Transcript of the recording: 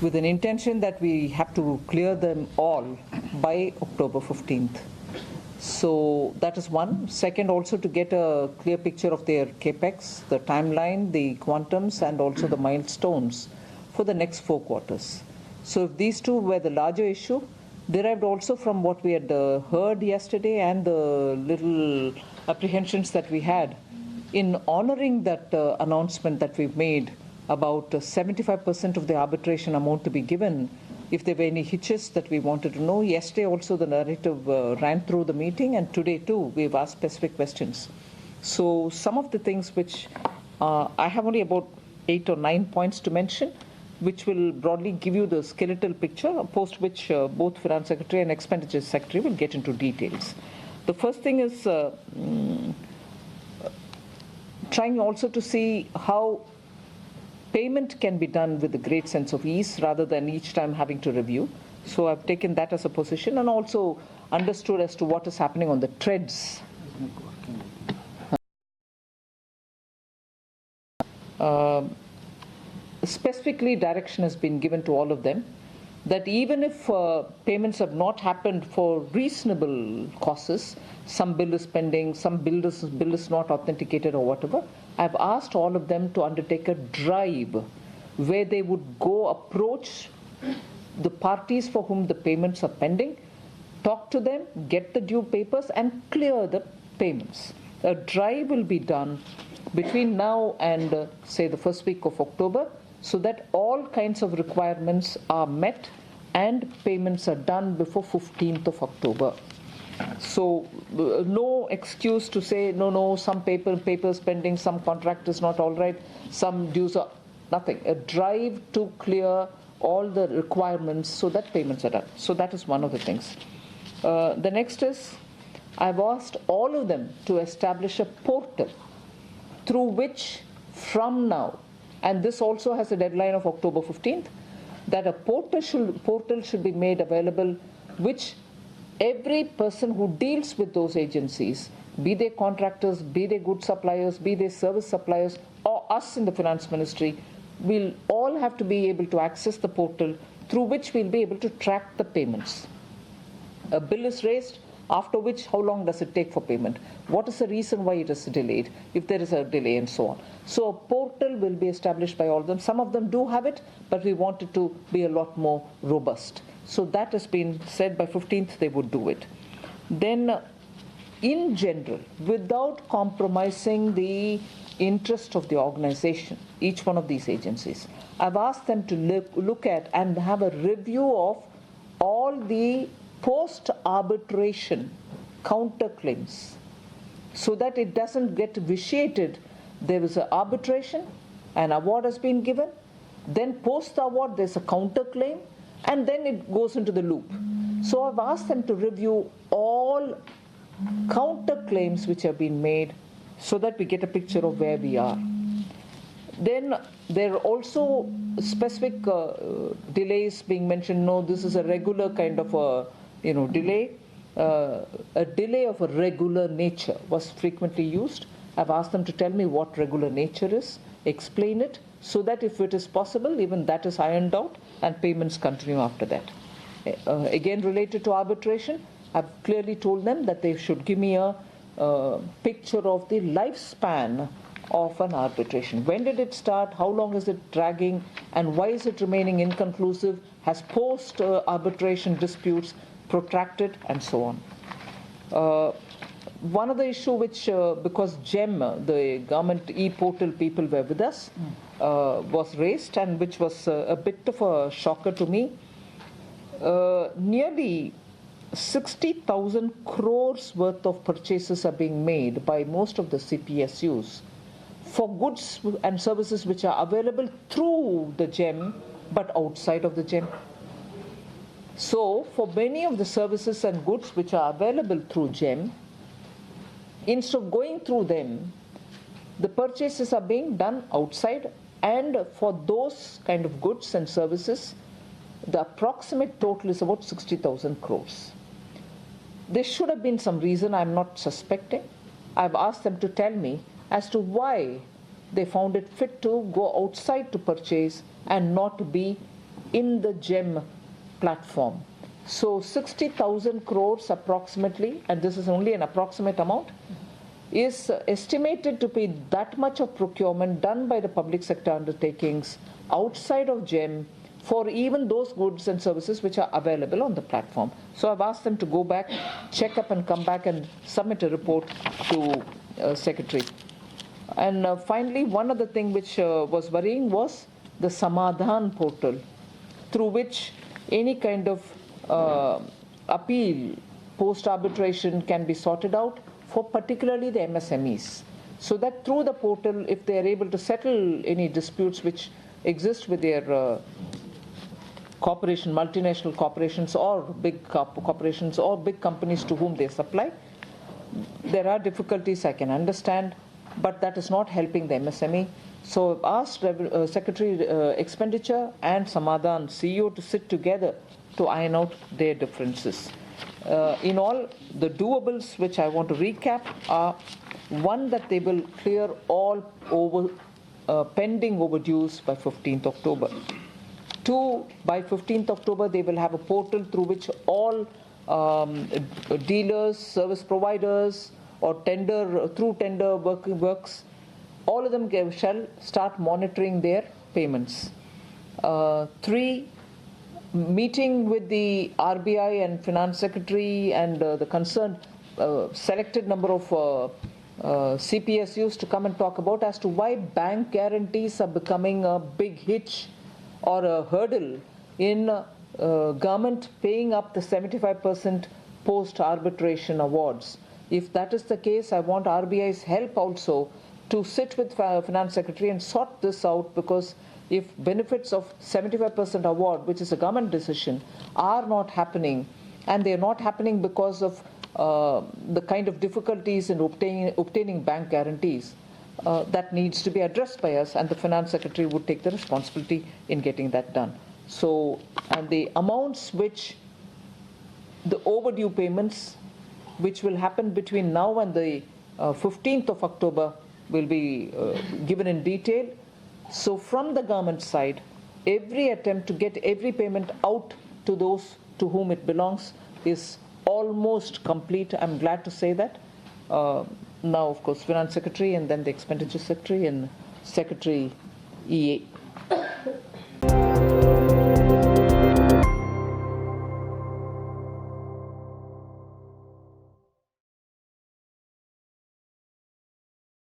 with an intention that we have to clear them all by October 15th. So that is one. Second, also to get a clear picture of their capex, the timeline, the quantums, and also the milestones for the next 4 quarters. So if these two were the larger issue, derived also from what we had heard yesterday and the little apprehensions that we had in honoring that announcement that we've made about 75% of the arbitration amount to be given if there were any hitches that we wanted to know. Yesterday also the narrative ran through the meeting, and today too we've asked specific questions. So some of the things which I have only about 8 or 9 points to mention, which will broadly give you the skeletal picture, post which both Finance Secretary and Expenditure Secretary will get into details. The first thing is trying also to see how payment can be done with a great sense of ease rather than each time having to review. So I've taken that as a position and also understood as to what is happening on the threads. Specifically, direction has been given to all of them that even if payments have not happened for reasonable causes, some bill is pending, some bill is not authenticated or whatever, I've asked all of them to undertake a drive where they would go approach the parties for whom the payments are pending, talk to them, get the due papers and clear the payments. A drive will be done between now and say the first week of October, so that all kinds of requirements are met and payments are done before 15th of October. So no excuse to say, no, some papers pending, some contract is not all right, some dues are nothing. A drive to clear all the requirements so that payments are done. So that is one of the things. The next is, I've asked all of them to establish a portal through which from now, and this also has a deadline of October 15th, that a portal should be made available which every person who deals with those agencies, be they contractors, be they goods suppliers, be they service suppliers, or us in the Finance Ministry, will all have to be able to access the portal through which we'll be able to track the payments. A bill is raised, after which how long does it take for payment? What is the reason why it is delayed, if there is a delay, and so on. So a portal will be established by all of them. Some of them do have it, but we want it to be a lot more robust. So that has been said by 15th they would do it. Then in general, without compromising the interest of the organization, each one of these agencies, I've asked them to look at and have a review of all the post-arbitration counterclaims so that it doesn't get vitiated. There is an arbitration, an award has been given, then post the award there's a counterclaim, and then it goes into the loop. So I've asked them to review all counterclaims which have been made so that we get a picture of where we are. Then there are also specific delays being mentioned. No, this is a regular kind of a delay. A delay of a regular nature was frequently used. I've asked them to tell me what regular nature is, explain it, so that if it is possible, even that is ironed out and payments continue after that. Again, related to arbitration, I've clearly told them that they should give me a picture of the lifespan of an arbitration. When did it start? How long is it dragging? And why is it remaining inconclusive? Has post-arbitration disputes protracted? And so on. One of the issue which, because GEM, the government e-portal people were with us, was raised, and which was a bit of a shocker to me. Nearly 60,000 crores worth of purchases are being made by most of the CPSUs for goods and services which are available through the GEM but outside of the GEM. So for many of the services and goods which are available through GEM, instead of going through them, the purchases are being done outside, and for those kind of goods and services, the approximate total is about 60,000 crores. There should have been some reason, I'm not suspecting. I've asked them to tell me as to why they found it fit to go outside to purchase and not to be in the GEM platform. So 60,000 crores approximately, and this is only an approximate amount, is estimated to be that much of procurement done by the public sector undertakings outside of GEM for even those goods and services which are available on the platform. So I've asked them to go back, check up and come back and submit a report to Secretary. And finally, one other thing which was worrying was the Samadhan portal, through which any kind of appeal post-arbitration can be sorted out for particularly the MSMEs. So that through the portal, if they are able to settle any disputes which exist with their multinational corporations or big corporations or big companies to whom they supply, there are difficulties, I can understand, but that is not helping the MSME. So I've asked Secretary Expenditure and Samadhan CEO to sit together to iron out their differences. In all, the doables which I want to recap are: one, that they will clear all pending overdues by 15th October. Two, by 15th October, they will have a portal through which all dealers, service providers, or through tender works, all of them shall start monitoring their payments. Three, meeting with the RBI and Finance Secretary and the concerned selected number of CPSUs to come and talk about as to why bank guarantees are becoming a big hitch or a hurdle in government paying up the 75% post-arbitration awards. If that is the case, I want RBI's help also to sit with Finance Secretary and sort this out, because if benefits of 75% award, which is a government decision, are not happening, and they are not happening because of the kind of difficulties in obtaining bank guarantees, that needs to be addressed by us, and the Finance Secretary would take the responsibility in getting that done. So, and the amounts which the overdue payments, which will happen between now and the 15th of October, will be given in detail. So from the government side, every attempt to get every payment out to those to whom it belongs is almost complete. I'm glad to say that. Now, of course, Finance Secretary and then the Expenditure Secretary and Secretary EA